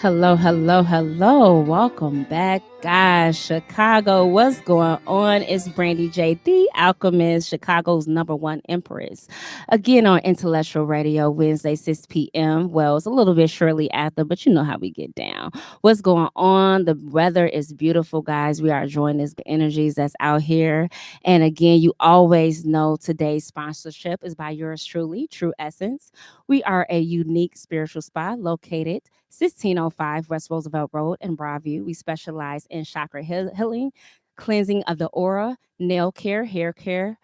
Hello, hello, hello. Welcome back, guys. Chicago, what's going on? It's Brandy J, the Alchemist, Chicago's number one empress. Again on Intellectual Radio, Wednesday, 6 p.m. Well, it's a little bit shortly after, but you know how we get down. What's going on? The weather is beautiful, guys. We are enjoying this energies that's out here. And again, you always know today's sponsorship is by yours truly, True Essence. We are a unique spiritual spa located 1605 West Roosevelt Road in Broadview. We specialize in chakra healing, cleansing of the aura, nail care, hair care,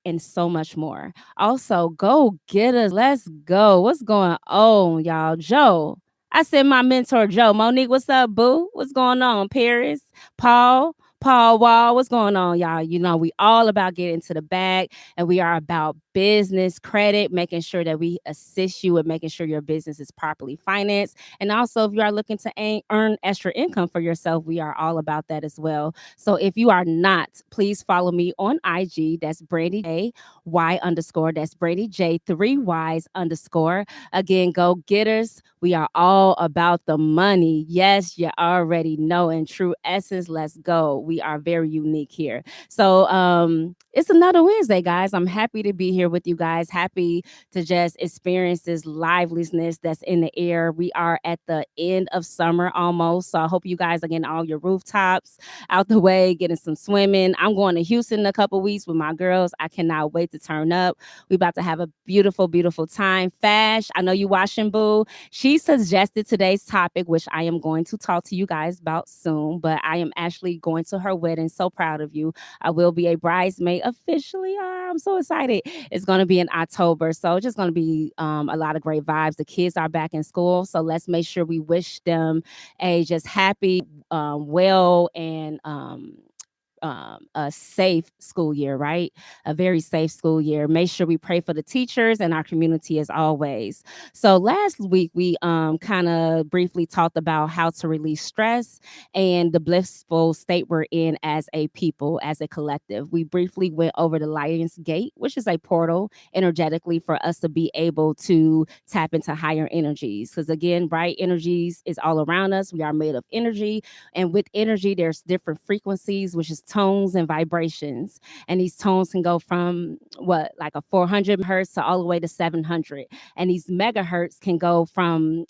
and so much more. Also, go get us. Let's go. What's going on, y'all? Joe. I said my mentor, Joe. Monique, what's up, boo? What's going on? Paris, Paul, Paul Wall, what's going on, y'all? You know, we all about getting to the bag and we are about business credit, making sure that we assist you with making sure your business is properly financed. And also, if you are looking to earn extra income for yourself, we are all about that as well. So if you are not, please follow me on IG. That's Brandy J Y underscore. That's Brandy J 3 Ys underscore. Again, go getters. We are all about the money. Yes, you already know. In true essence, let's go. We are very unique here. So it's another Wednesday, guys. I'm happy to be here with you guys. Happy to just experience this liveliness that's in the air. We are at the end of summer almost. So I hope you guys are getting all your rooftops out the way, getting some swimming. I'm going to Houston in a couple weeks with my girls. I cannot wait to turn up. We about to have a beautiful, beautiful time. Fash, I know you watching, boo. She suggested today's topic, which I am going to talk to you guys about soon, but I am actually going to her wedding. So proud of you. I will be a bridesmaid officially. I'm so excited. It's going to be in October. So it's just going to be a lot of great vibes. The kids are back in school. So let's make sure we wish them a just happy, well, and a safe school year, right? A very safe school year. Make sure we pray for the teachers and our community as always. So last week we kind of briefly talked about how to release stress and the blissful state we're in as a people, as a collective. We briefly went over the Lion's Gate, which is a portal energetically for us to be able to tap into higher energies. Because again, right, energies is all around us. We are made of energy, and with energy, there's different frequencies, which is tones and vibrations. And these tones can go from what, like a 400 hertz to all the way to 700. And these megahertz can go from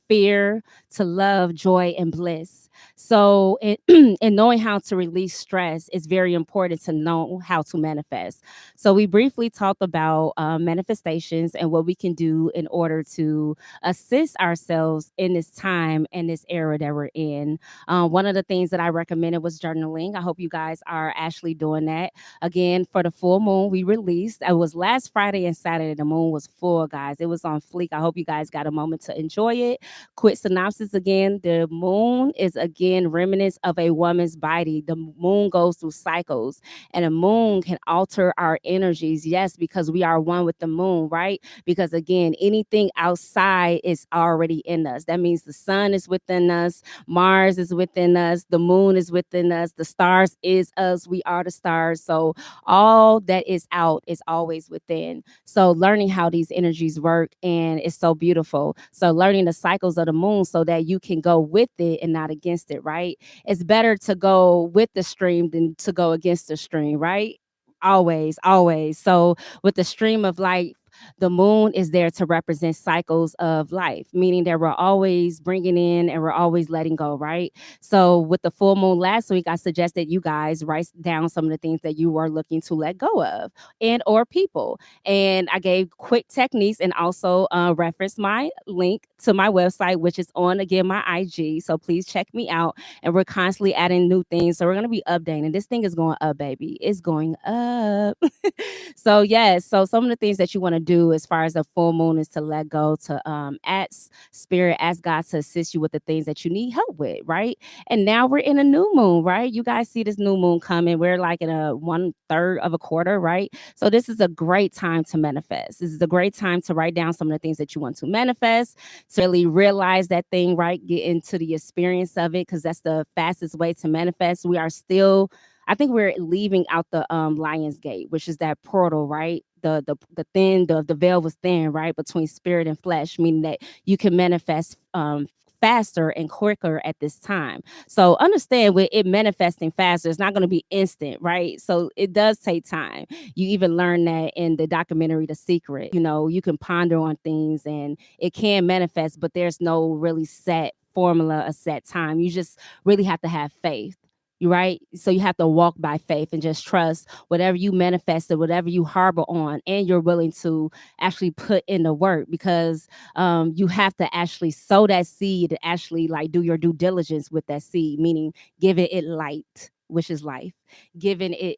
fear to love, joy, and bliss. So, in knowing how to release stress, it's very important to know how to manifest. So, we briefly talked about manifestations and what we can do in order to assist ourselves in this time and this era that we're in. One of the things that I recommended was journaling. I hope you guys are actually doing that. Again, for the full moon, we released. It was last Friday and Saturday. The moon was full, guys. It was on fleek. I hope you guys got a moment to enjoy it. Quick synopsis again. The moon is again remnants of a woman's body. The moon goes through cycles, and the moon can alter our energies. Yes, because we are one with the moon, right? Because again, anything outside is already in us. That means the sun is within us, Mars is within us, the moon is within us, the stars is us, we are the stars. So all that is out is always within. So learning how these energies work, and it's so beautiful. So learning the cycles of the moon so that you can go with it and not against it, right? It's better to go with the stream than to go against the stream, right? Always, always. So with the stream of life, the moon is there to represent cycles of life, meaning that we're always bringing in and we're always letting go, right? So with the full moon last week, I suggested you guys write down some of the things that you were looking to let go of and or people. And I gave quick techniques and also referenced my link to my website, which is on, again, my IG. So please check me out. And we're constantly adding new things. So we're going to be updating. This thing is going up, baby. It's going up. So yes, so some of the things that you want to do as far as the full moon is to let go, to ask spirit, ask God to assist you with the things that you need help with, right? And now we're in a new moon, right? You guys see this new moon coming. We're like in a 1/3 of a quarter, right? So this is a great time to manifest. This is a great time to write down some of the things that you want to manifest, to really realize that thing, right? Get into the experience of it, because that's the fastest way to manifest. We are still, I think we're leaving out the Lion's Gate, which is that portal, right? The veil was thin, right, between spirit and flesh, meaning that you can manifest faster and quicker at this time. So understand with it manifesting faster, it's not going to be instant, right? So it does take time. You even learn that in the documentary The Secret. You can ponder on things and it can manifest, but there's no really set formula, a set time. You just really have to have faith. You right? So you have to walk by faith and just trust whatever you manifested, whatever you harbor on, and you're willing to actually put in the work, because you have to actually sow that seed and actually like do your due diligence with that seed, meaning giving it light, which is life, giving it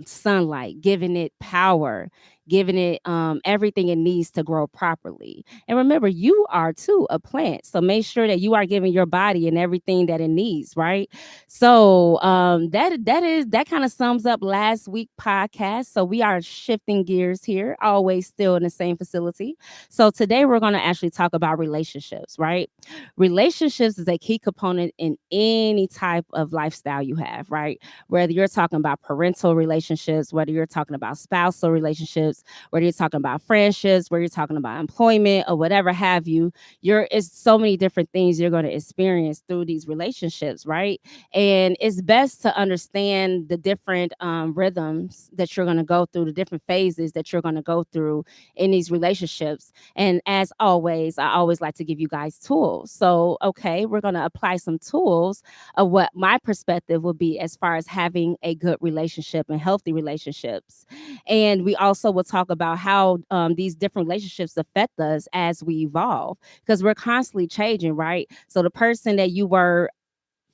sunlight, giving it power, giving it everything it needs to grow properly. And remember, you are too a plant. So make sure that you are giving your body and everything that it needs, right? So that kind of sums up last week podcast. So we are shifting gears here, always still in the same facility. So today we're going to actually talk about relationships, right? Relationships is a key component in any type of lifestyle you have, right? Whether you're talking about parental relationships, whether you're talking about spousal relationships, whether you're talking about friendships, whether you're talking about employment or whatever have you, it's so many different things you're going to experience through these relationships, right? And it's best to understand the different rhythms that you're going to go through, the different phases that you're going to go through in these relationships. And as always, I always like to give you guys tools. So, okay, we're going to apply some tools of what my perspective will be as far as having a good relationship and healthy relationships. And we also will talk about how these different relationships affect us as we evolve, because we're constantly changing, right? So the person that you were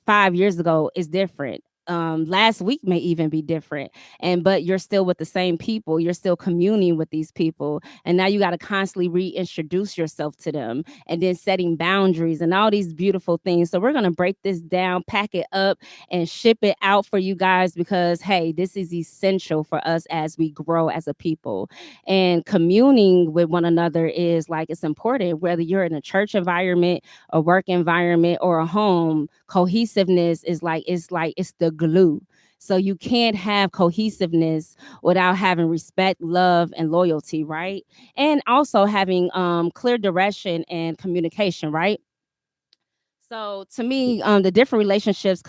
5 years ago is different. Last week may even be different, but you're still with the same people. You're still communing with these people, and now you got to constantly reintroduce yourself to them, and then setting boundaries and all these beautiful things. So we're gonna break this down, pack it up, and ship it out for you guys, because hey, this is essential for us as we grow as a people. And communing with one another is like it's important, whether you're in a church environment, a work environment, or a home. Cohesiveness is like it's the glue. So you can't have cohesiveness without having respect, love, and loyalty, right? And also having clear direction and communication, right? So to me, the different relationships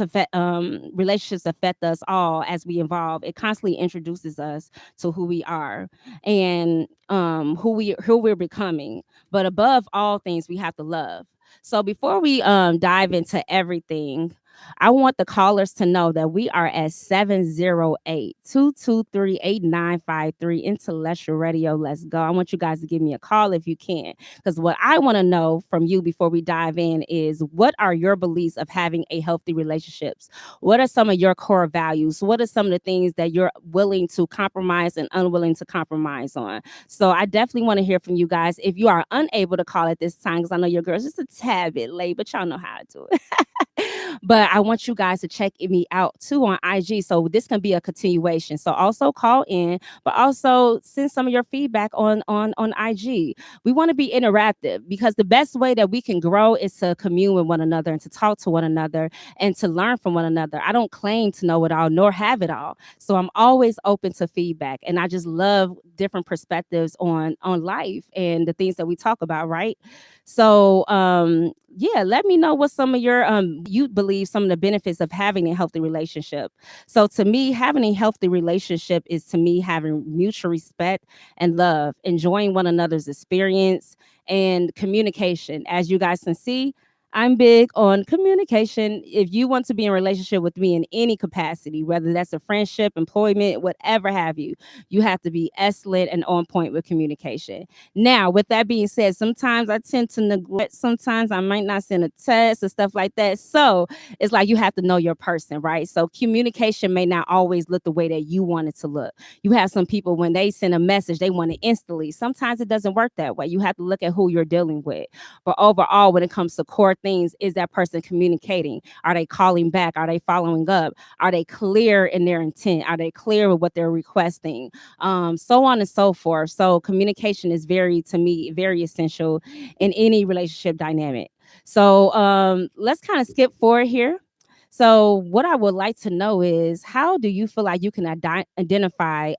affect us all as we evolve. It constantly introduces us to who we are and who we're becoming. But above all things, we have to love. So before we dive into everything, I want the callers to know that we are at 708-223-8953 Intellectual Radio. Let's go. I want you guys to give me a call if you can. Because what I want to know from you before we dive in is, what are your beliefs of having a healthy relationships? What are some of your core values? What are some of the things that you're willing to compromise and unwilling to compromise on? So I definitely want to hear from you guys. If you are unable to call at this time, because I know your girl's just a tad bit late, but y'all know how to do it. But I want you guys to check me out too on IG. So this can be a continuation. So also call in, but also send some of your feedback on IG. We want to be interactive, because the best way that we can grow is to commune with one another and to talk to one another and to learn from one another. I don't claim to know it all nor have it all. So I'm always open to feedback, and I just love different perspectives on life and the things that we talk about, right? So yeah, let me know what some of your you believe some of the benefits of having a healthy relationship. So to me, having a healthy relationship is to me having mutual respect and love, enjoying one another's experience, and communication. As you guys can see, I'm big on communication. If you want to be in a relationship with me in any capacity, whether that's a friendship, employment, whatever have you have to be excellent and on point with communication. Now, with that being said, sometimes I tend to neglect, sometimes I might not send a text and stuff like that. So it's like you have to know your person, right? So communication may not always look the way that you want it to look. You have some people, when they send a message, they want it instantly. Sometimes it doesn't work that way. You have to look at who you're dealing with. But overall, when it comes to core things, is that person communicating? Are they calling back? Are they following up? Are they clear in their intent? Are they clear with what they're requesting? So on and so forth. So communication is to me, very essential in any relationship dynamic. So let's kind of skip forward here. So, what I would like to know is, how do you feel like you can identify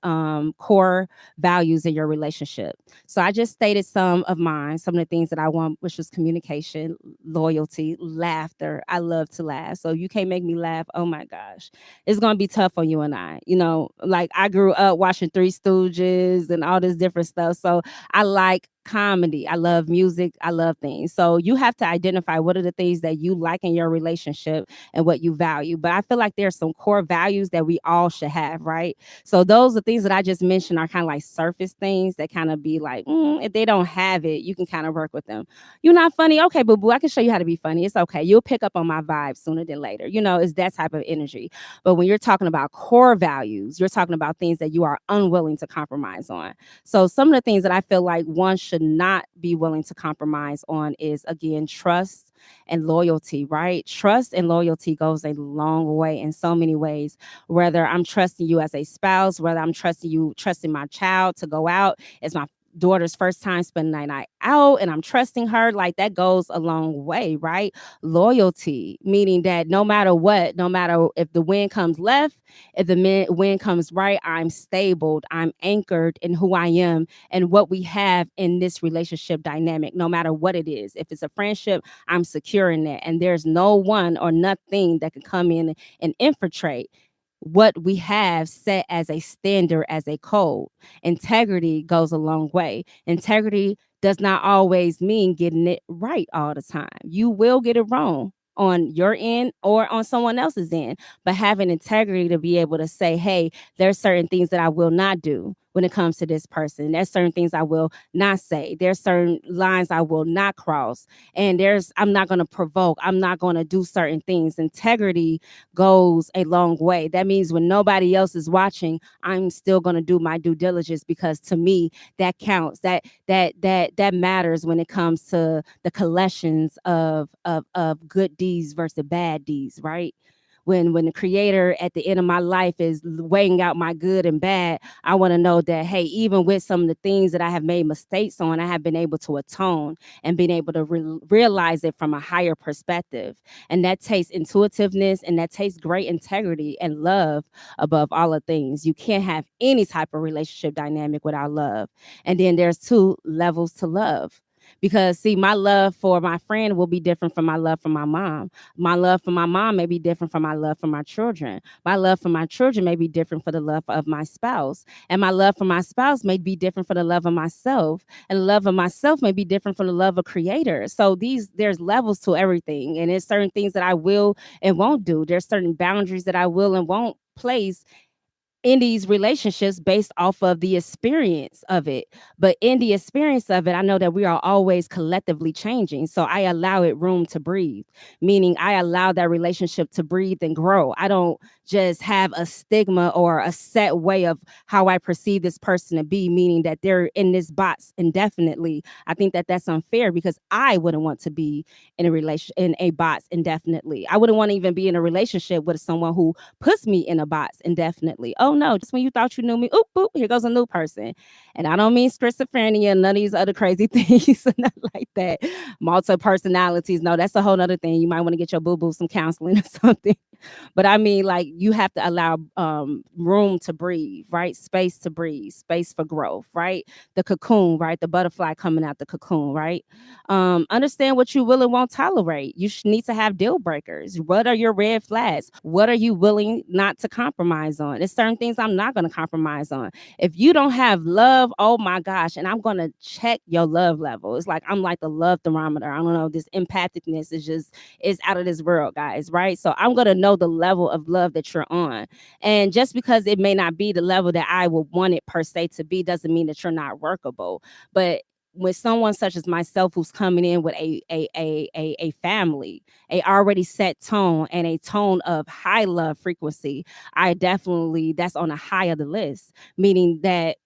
core values in your relationship? So, I just stated some of mine, some of the things that I want, which was communication, loyalty, laughter. I love to laugh. So, you can't make me laugh. Oh my gosh, it's going to be tough on you and I. You know, like I grew up watching Three Stooges and all this different stuff. So, I like comedy. I love music. I love things. So, you have to identify what are the things that you like in your relationship and what you value. But I feel like there's some core values that we all should have, right? So those are things that I just mentioned are kind of like surface things that kind of be like, if they don't have it, you can kind of work with them. You're not funny. Okay, boo boo, I can show you how to be funny. It's okay. You'll pick up on my vibe sooner than later. You know, it's that type of energy. But when you're talking about core values, you're talking about things that you are unwilling to compromise on. So some of the things that I feel like one should not be willing to compromise on is, again, trust and loyalty, right? Trust and loyalty goes a long way in so many ways. Whether I'm trusting you as a spouse, whether I'm trusting you, trusting my child to go out. It's my daughter's first time spending the night out and I'm trusting her, like that goes a long way, right? Loyalty, meaning that no matter what, no matter if the wind comes left, if the wind comes right, I'm stable, I'm anchored in who I am and what we have in this relationship dynamic, no matter what it is. If it's a friendship, I'm secure in that. And there's no one or nothing that can come in and infiltrate what we have set as a standard, as a code. Integrity goes a long way. Integrity does not always mean getting it right all the time. You will get it wrong on your end or on someone else's end, but having integrity to be able to say, hey, there's certain things that I will not do when it comes to this person. There's certain things I will not say. There's certain lines I will not cross. And I'm not going to provoke. I'm not going to do certain things. Integrity goes a long way. That means when nobody else is watching, I'm still going to do my due diligence, because to me that counts. That matters when it comes to the collections of good deeds versus bad deeds, right? When the creator at the end of my life is weighing out my good and bad, I want to know that, hey, even with some of the things that I have made mistakes on, I have been able to atone and been able to realize it from a higher perspective. And that takes intuitiveness, and that takes great integrity and love above all of things. You can't have any type of relationship dynamic without love. And then there's two levels to love. Because see, my love for my friend will be different from my love for my mom. My love for my mom may be different from my love for my children. My love for my children may be different for the love of my spouse. And my love for my spouse may be different for the love of myself. And the love of myself may be different from the love of creator. So there's levels to everything. And there's certain things that I will and won't do. There's certain boundaries that I will and won't place in these relationships based off of the experience of it. But in the experience of it, I know that we are always collectively changing. So I allow it room to breathe, meaning I allow that relationship to breathe and grow. I don't just have a stigma or a set way of how I perceive this person to be, meaning that they're in this box indefinitely. I think that that's unfair, because I wouldn't want to be in a box indefinitely. I wouldn't want to even be in a relationship with someone who puts me in a box indefinitely. Oh no, just when you thought you knew me, oop, boop, here goes a new person. And I don't mean schizophrenia, none of these other crazy things, nothing like that. Multi personalities. No, that's a whole other thing. You might want to get your boo-boo some counseling or something. But I mean, like, you have to allow room to breathe, right? Space to breathe, space for growth, right? The cocoon, right? The butterfly coming out the cocoon, right? Understand what you will and won't tolerate. You need to have deal breakers. What are your red flags? What are you willing not to compromise on? There's certain things I'm not going to compromise on. If you don't have love, oh my gosh, and I'm going to check your love level. It's like I'm like the love thermometer. I don't know. This empathicness is out of this world, guys, right? So I'm going to know the level of love that you're on. And just because it may not be the level that I would want it per se to be, doesn't mean that you're not workable. But with someone such as myself, who's coming in with a family, a already set tone, and a tone of high love frequency, I definitely, that's on a high of the list, meaning that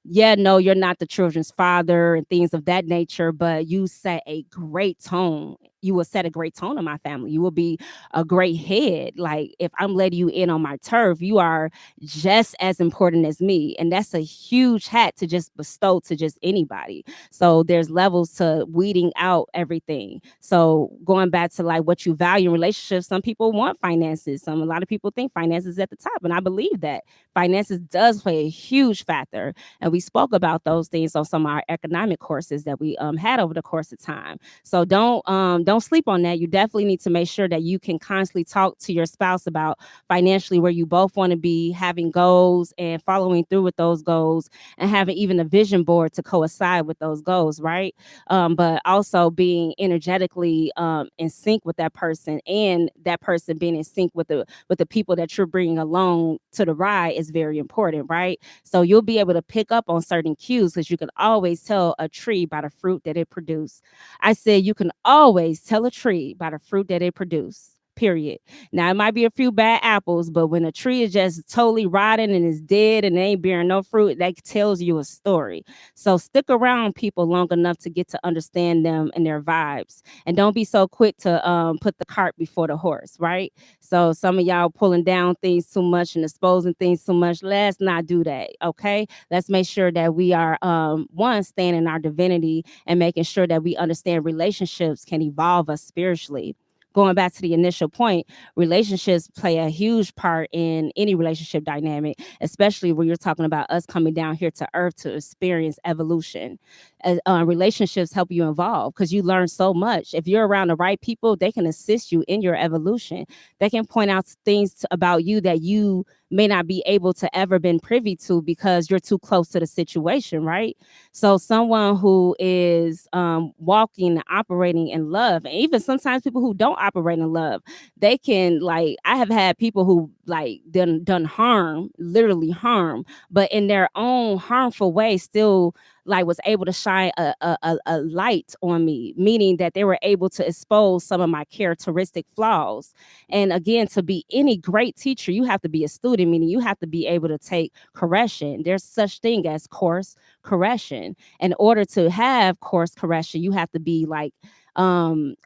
yeah, no, you're not the children's father and things of that nature, but you set a great tone. you will set a great tone in my family. You will be a great head. Like if I'm letting you in on my turf, you are just as important as me. And that's a huge hat to just bestow to just anybody. So there's levels to weeding out everything. So going back to like what you value in relationships, some people want finances. A lot of people think finances at the top. And I believe that finances does play a huge factor. And we spoke about those things on some of our economic courses that we had over the course of time. So don't sleep on that. You definitely need to make sure that you can constantly talk to your spouse about financially where you both want to be, having goals and following through with those goals, and having even a vision board to coincide with those goals, right? But also being energetically in sync with that person, and that person being in sync with the people that you're bringing along to the ride is very important, right? So you'll be able to pick up on certain cues because you can always tell a tree by the fruit that it produces. I said you can always tell a tree by the fruit that it produces. Period. Now it might be a few bad apples, but when a tree is just totally rotten and is dead and it ain't bearing no fruit, that tells you a story. So stick around people long enough to get to understand them and their vibes, and don't be so quick to put the cart before the horse, right? So some of y'all pulling down things too much and exposing things too much. Let's not do that. Okay. Let's make sure that we are one, staying in our divinity and making sure that we understand relationships can evolve us spiritually. Going back to the initial point, relationships play a huge part in any relationship dynamic, especially when you're talking about us coming down here to earth to experience evolution. Relationships help you evolve because you learn so much. If you're around the right people, they can assist you in your evolution. They can point out things about you that you may not be able to ever been privy to because you're too close to the situation, right? So someone who is walking and operating in love, and even sometimes people who don't operate in love, they can, like, I have had people who like done harm, literally harm, but in their own harmful way still like was able to shine a light on me, meaning that they were able to expose some of my characteristic flaws. And again, to be any great teacher, you have to be a student, meaning you have to be able to take correction. There's such thing as course correction. In order to have course correction, you have to be like in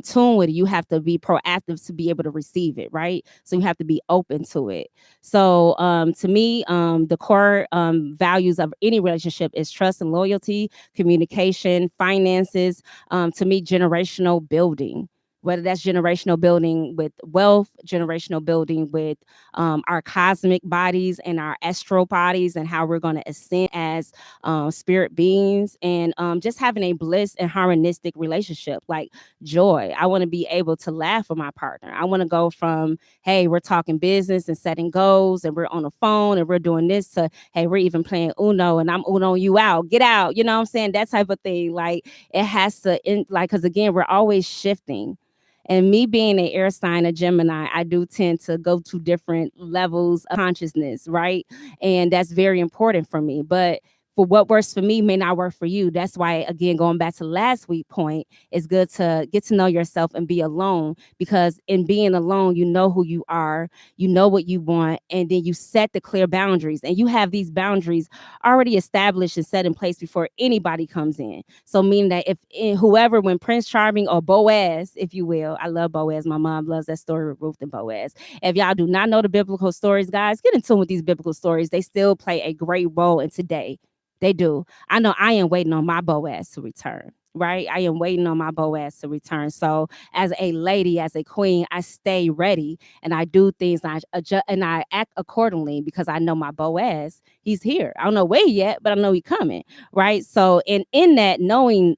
tune with it. You have to be proactive to be able to receive it, right? So you have to be open to it. So to me, the core values of any relationship is trust and loyalty, communication, finances, to me, generational building. Whether that's generational building with wealth, generational building with our cosmic bodies and our astral bodies, and how we're going to ascend as spirit beings, and just having a bliss and harmonistic relationship, like joy. I want to be able to laugh with my partner. I want to go from, hey, we're talking business and setting goals, and we're on the phone and we're doing this, to, hey, we're even playing Uno and I'm Uno you out, get out. You know what I'm saying? That type of thing. Like it has to, like, because again, we're always shifting. And me being an air sign, a Gemini, I do tend to go to different levels of consciousness, right? And that's very important for me. But for what works for me may not work for you. That's why, again, going back to last week's point, it's good to get to know yourself and be alone, because in being alone, you know who you are, you know what you want, and then you set the clear boundaries. And you have these boundaries already established and set in place before anybody comes in. So meaning that if whoever, when Prince Charming or Boaz, if you will, I love Boaz. My mom loves that story with Ruth and Boaz. If y'all do not know the biblical stories, guys, get in tune with these biblical stories. They still play a great role in today. They do. I know I am waiting on my Boaz to return. Right? I am waiting on my Boaz to return. So as a lady, as a queen, I stay ready and I do things and I adjust and I act accordingly because I know my Boaz, he's here. I don't know where yet, but I know he's coming. Right. So in that knowing,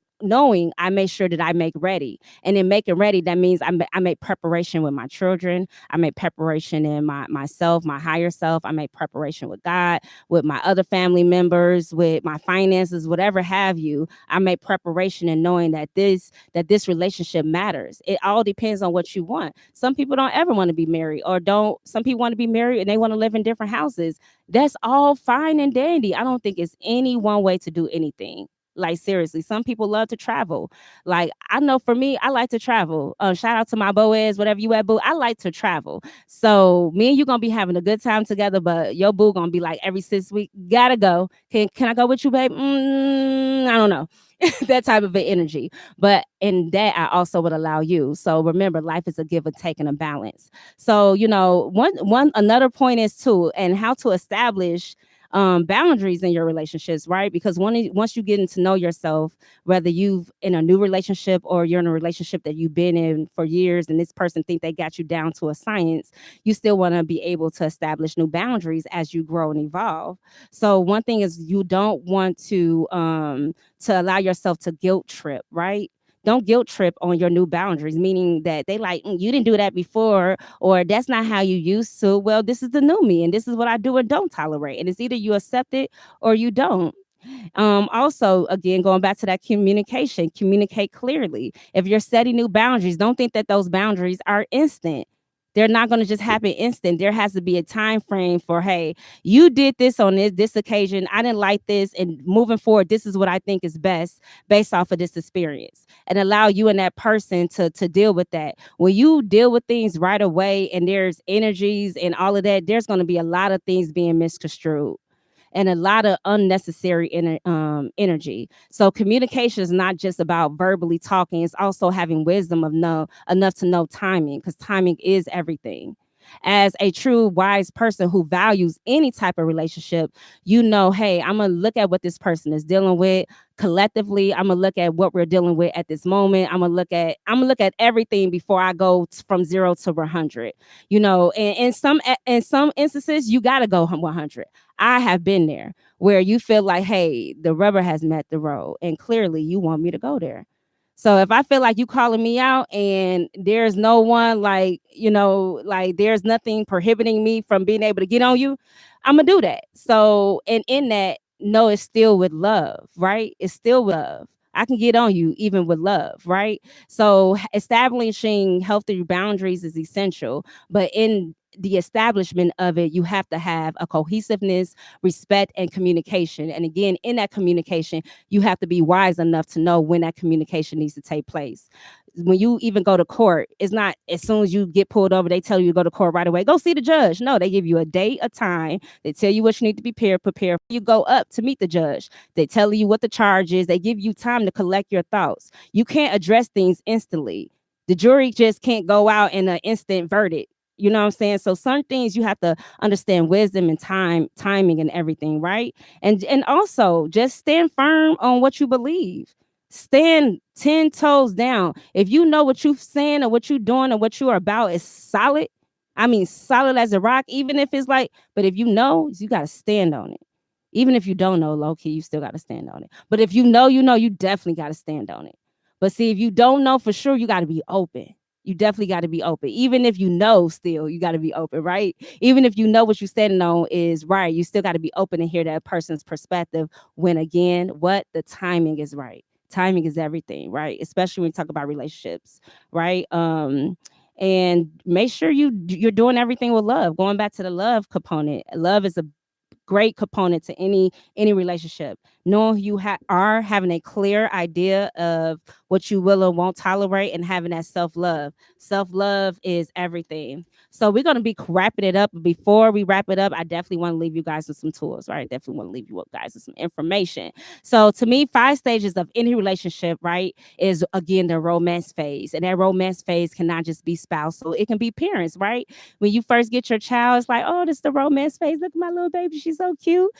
I make sure that I make ready. And in making ready, that means I make preparation with my children. I make preparation in myself, my higher self. I make preparation with God, with my other family members, with my finances, whatever have you. I make preparation in knowing that this relationship matters. It all depends on what you want. Some people don't ever want to be married, or don't. Some people want to be married and they want to live in different houses. That's all fine and dandy. I don't think it's any one way to do anything. Like seriously, some people love to travel. Like I know for me, I like to travel. Shout out to my Boaz, whatever you at, boo. I like to travel. So me and you gonna be having a good time together, but your boo gonna be like every 6 weeks, gotta go. Can I go with you, babe? I don't know. That type of an energy. But in that, I also would allow you. So remember, life is a give and take and a balance. So, one another point is too, and how to establish boundaries in your relationships, right? Because once you get to know yourself, whether you've in a new relationship or you're in a relationship that you've been in for years, and this person think they got you down to a science, you still want to be able to establish new boundaries as you grow and evolve. So one thing is you don't want to allow yourself to guilt trip, right? Don't guilt trip on your new boundaries, meaning that they like, you didn't do that before, or that's not how you used to. Well, this is the new me, and this is what I do and don't tolerate. And it's either you accept it or you don't. Also, again, going back to that communication, communicate clearly. If you're setting new boundaries, don't think that those boundaries are instant. They're not going to just happen instant. There has to be a time frame for, hey, you did this on this occasion. I didn't like this, and moving forward, this is what I think is best based off of this experience, and allow you and that person to deal with that. When you deal with things right away, and there's energies and all of that, there's going to be a lot of things being misconstrued and a lot of unnecessary energy. So communication is not just about verbally talking; it's also having wisdom of know enough to know timing, because timing is everything. As a true wise person who values any type of relationship, hey, I'm gonna look at what this person is dealing with collectively. I'm gonna look at what we're dealing with at this moment. I'm gonna look at everything before I go from 0 to 100. And in some instances, you gotta go 100. I have been there where you feel like, hey, the rubber has met the road, and clearly you want me to go there. So if I feel like you calling me out and there's no one like there's nothing prohibiting me from being able to get on you, I'm gonna do that. So and in that, no, it's still with love, right? It's still with love. I can get on you even with love, right? So establishing healthy boundaries is essential, but in the establishment of it, you have to have a cohesiveness, respect, and communication. And again, in that communication, you have to be wise enough to know when that communication needs to take place. When you even go to court, it's not as soon as you get pulled over, they tell you to go to court right away. Go see the judge. No, they give you a date, a time. They tell you what you need to be prepared. You go up to meet the judge. They tell you what the charge is. They give you time to collect your thoughts. You can't address things instantly. The jury just can't go out in an instant verdict. You know what I'm saying? So some things you have to understand wisdom and timing and everything, right? And also just stand firm on what you believe. Stand 10 toes down. If you know what you're saying or what you're doing or what you're about is solid, I mean solid as a rock, even if it's like, but if you gotta stand on it. Even if you don't know, low key, you still gotta stand on it. But if you definitely gotta stand on it. But see, if you don't know for sure, you gotta be open. You definitely got to be open. Even if you know, still, you got to be open, right? Even if you know what you're standing on is right, you still got to be open to hear that person's perspective when, again, what the timing is right. Timing is everything, right? Especially when you talk about relationships, right? And make sure you're doing everything with love. Going back to the love component, love is a great component to any relationship. Knowing who you are, having a clear idea of what you will or won't tolerate, and having that self-love. Self-love is everything. So we're going to be wrapping it up. Before we wrap it up, I definitely want to leave you guys with some tools, right? I definitely want to leave you guys with some information. So to me, 5 stages of any relationship, right, is again the romance phase. And that romance phase cannot just be spousal. It can be parents, right? When you first get your child, it's like, oh, this is the romance phase. Look at my little baby. She's so cute.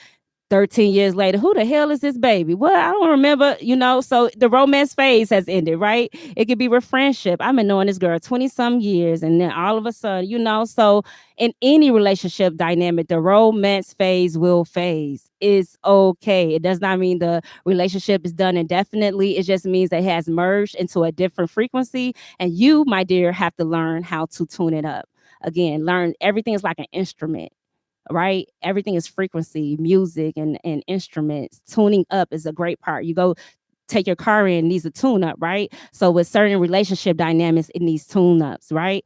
13 years later, who the hell is this baby? Well, I don't remember. So the romance phase has ended, right? It could be with friendship. I've been knowing this girl 20 some years, and then all of a sudden, so in any relationship dynamic, the romance phase will phase. It's okay. It does not mean the relationship is done indefinitely. It just means that it has merged into a different frequency, and you, my dear, have to learn how to tune it up. Again, learn everything is like an instrument, right? Everything is frequency, music, and instruments. Tuning up is a great part. You go take your car in, it needs a tune up, right? So with certain relationship dynamics, it needs tune ups, right?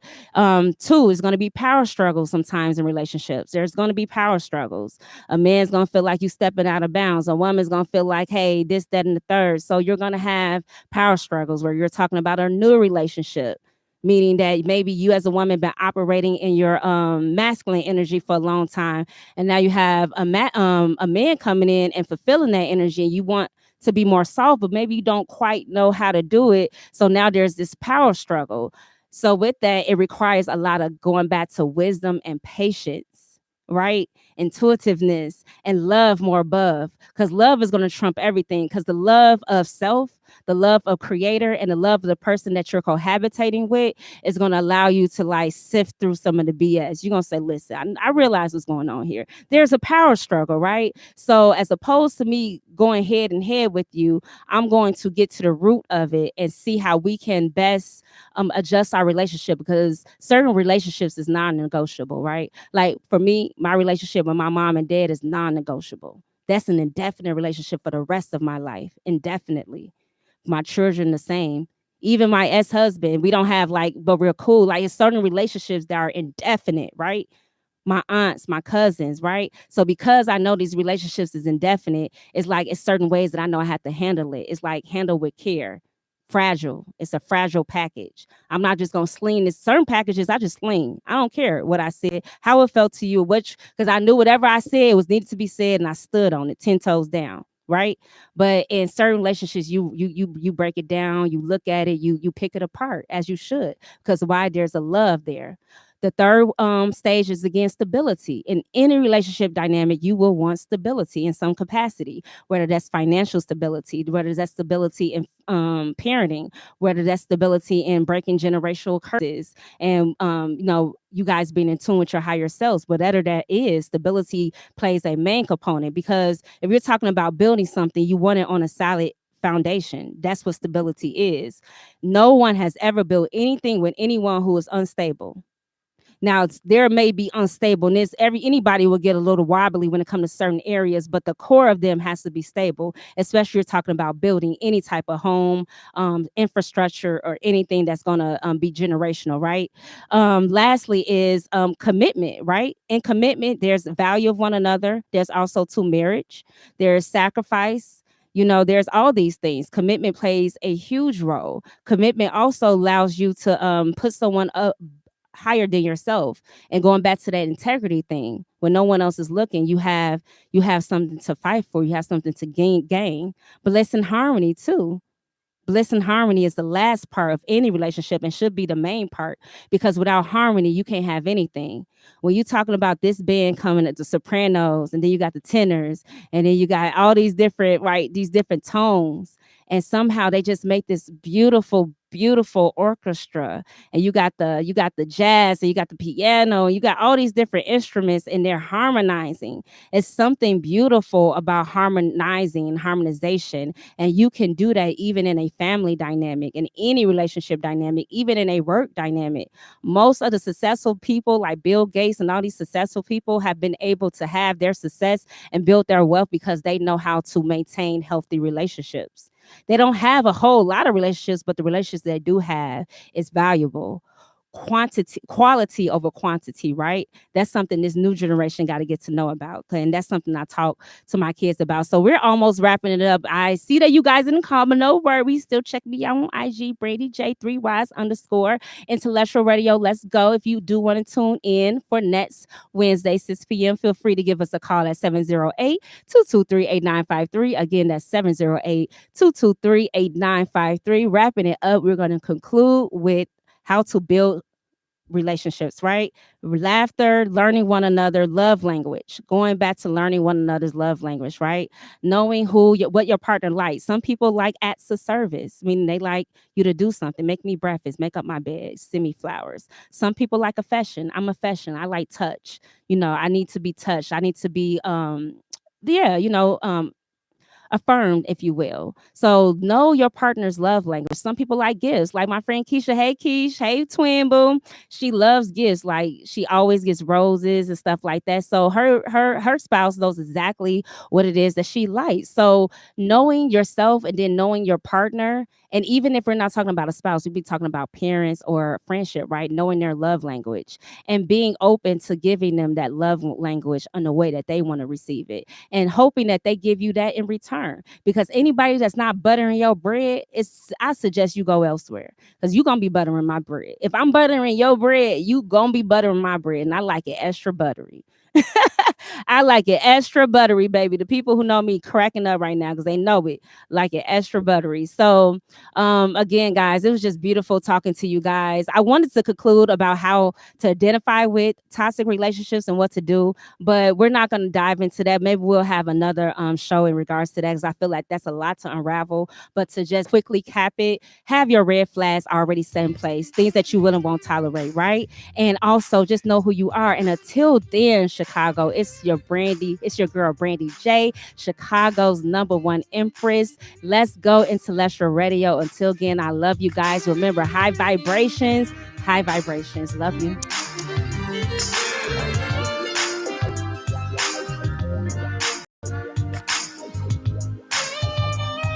Two is going to be power struggles sometimes in relationships. There's going to be power struggles. A man's going to feel like you stepping out of bounds. A woman's going to feel like, hey, this, that, and the third. So you're going to have power struggles where you're talking about a new relationship, meaning that maybe you as a woman been operating in your masculine energy for a long time, and now you have a man coming in and fulfilling that energy, and you want to be more soft, but maybe you don't quite know how to do it. So now there's this power struggle. So with that, it requires a lot of going back to wisdom and patience, right? Intuitiveness and love more above, because love is going to trump everything, because the love of self, the love of creator, and the love of the person that you're cohabitating with is going to allow you to like sift through some of the BS. You're going to say, listen, I realize what's going on here. There's a power struggle, right? So as opposed to me going head and head with you, I'm going to get to the root of it and see how we can best adjust our relationship, because certain relationships is non-negotiable, right? Like for me, my relationship with my mom and dad is non-negotiable. That's an indefinite relationship for the rest of my life, indefinitely. My children the same. Even my ex-husband, we don't have like, but we're cool. Like it's certain relationships that are indefinite, right? My aunts, my cousins, right? So because I know these relationships is indefinite, it's like it's certain ways that I know I have to handle it. It's like handle with care. Fragile. It's a fragile package. I'm not just gonna sling this. Certain packages I just sling. I don't care what I said, how it felt to you, which, because I knew whatever I said was needed to be said, and I stood on it 10 toes down. Right. But in certain relationships, you break it down, you look at it, you pick it apart as you should. Because why? There's a love there. The third stage is again stability. In any relationship dynamic, you will want stability in some capacity, whether that's financial stability, whether that's stability in parenting, whether that's stability in breaking generational curses, and you guys being in tune with your higher selves. Whatever that is, stability plays a main component, because if you're talking about building something, you want it on a solid foundation. That's what stability is. No one has ever built anything with anyone who is unstable. Now, there may be unstableness. Anybody will get a little wobbly when it comes to certain areas, but the core of them has to be stable. Especially, you're talking about building any type of home, infrastructure, or anything that's going to be generational, right? Lastly, is commitment, right? In commitment, there's the value of one another. There's also to marriage. There's sacrifice. There's all these things. Commitment plays a huge role. Commitment also allows you to put someone up higher than yourself, and going back to that integrity thing. When no one else is looking, you have something to fight for, you have something to gain. Bliss and harmony too. Bliss and harmony is the last part of any relationship and should be the main part, because without harmony you can't have anything. When you're talking about this band coming at the sopranos, and then you got the tenors, and then you got all these different, right, these different tones, and somehow they just make this beautiful orchestra. And you got the jazz, and you got the piano, and you got all these different instruments, and they're harmonizing. It's something beautiful about harmonizing and harmonization. And you can do that even in a family dynamic, in any relationship dynamic, even in a work dynamic. Most of the successful people like Bill Gates and all these successful people have been able to have their success and build their wealth because they know how to maintain healthy relationships. They don't have a whole lot of relationships, but the relationships they do have is valuable. Quality over quantity, right? That's something this new generation got to get to know about. And that's something I talk to my kids about. So we're almost wrapping it up. I see that you guys didn't call, but no worries. Still check me out on IG, Brandy J, 3Ys _ Intellectual Radio. Let's go. If you do want to tune in for next Wednesday, 6 p.m., feel free to give us a call at 708-223-8953. Again, that's 708-223-8953. Wrapping it up, we're going to conclude with how to build relationships, right? Laughter, learning one another, love language. Going back to learning one another's love language, right? Knowing what your partner likes. Some people like acts of service, meaning they like you to do something, make me breakfast, make up my bed, send me flowers. Some people like affection. I'm affection. I like touch. I need to be touched. I need to be yeah, affirmed, if you will. So know your partner's love language. Some people like gifts, like my friend Keisha. Hey, Keish. Hey, twin boo. She loves gifts. Like she always gets roses and stuff like that. So her spouse knows exactly what it is that she likes. So knowing yourself and then knowing your partner, and even if we're not talking about a spouse, we'd be talking about parents or friendship, right? Knowing their love language and being open to giving them that love language in the way that they want to receive it, and hoping that they give you that in return. Because anybody that's not buttering your bread, I suggest you go elsewhere, because you're gonna be buttering my bread. If I'm buttering your bread, you gonna be buttering my bread, and I like it extra buttery. I like it extra buttery, baby. The people who know me cracking up right now because they know it, like it extra buttery. So, again, guys, it was just beautiful talking to you guys. I wanted to conclude about how to identify with toxic relationships and what to do, but we're not going to dive into that. Maybe we'll have another show in regards to that, because I feel like that's a lot to unravel. But to just quickly cap it, have your red flags already set in place, things that you will and won't tolerate, right? And also just know who you are. And until then, Chicago, it's your girl Brandy J, Chicago's #1 Empress. Let's go intellectual radio. Until again, I love you guys. Remember, high vibrations. High vibrations. Love you.